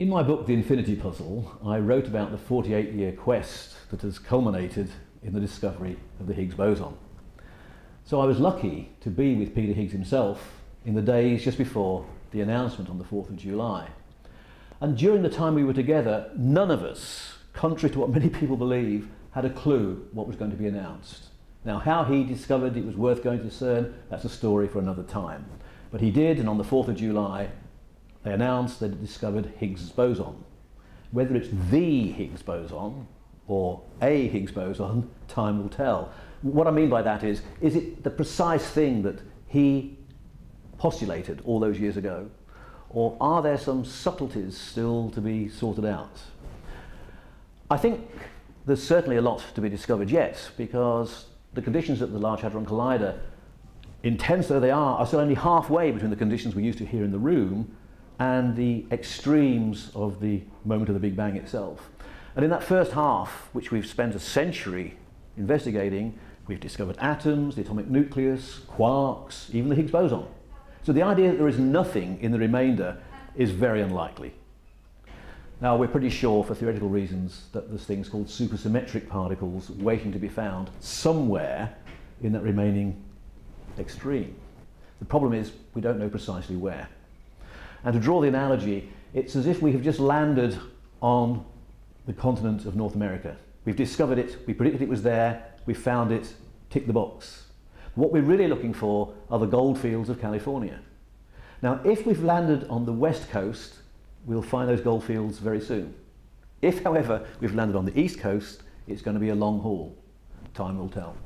In my book, The Infinity Puzzle, I wrote about the 48-year quest that has culminated in the discovery of the Higgs boson. So I was lucky to be with Peter Higgs himself in the days just before the announcement on the 4th of July. And during the time we were together, none of us, contrary to what many people believe, had a clue what was going to be announced. Now, how he discovered it was worth going to CERN, that's a story for another time. But he did, and on the 4th of July, they announced they'd discovered Higgs boson. Whether it's the Higgs boson or a Higgs boson, time will tell. What I mean by that is it the precise thing that he postulated all those years ago? Or are there some subtleties still to be sorted out? I think there's certainly a lot to be discovered yet, because the conditions at the Large Hadron Collider, intense though they are still only halfway between the conditions we used to hear in the room and the extremes of the moment of the Big Bang itself. And in that first half, which we've spent a century investigating, we've discovered atoms, the atomic nucleus, quarks, even the Higgs boson. So the idea that there is nothing in the remainder is very unlikely. Now, we're pretty sure, for theoretical reasons, that there's things called supersymmetric particles waiting to be found somewhere in that remaining extreme. The problem is we don't know precisely where. And to draw the analogy, it's as if we have just landed on the continent of North America. We've discovered it, we predicted it was there, we found it, tick the box. What we're really looking for are the gold fields of California. Now, if we've landed on the west coast, we'll find those gold fields very soon. If, however, we've landed on the east coast, it's going to be a long haul. Time will tell.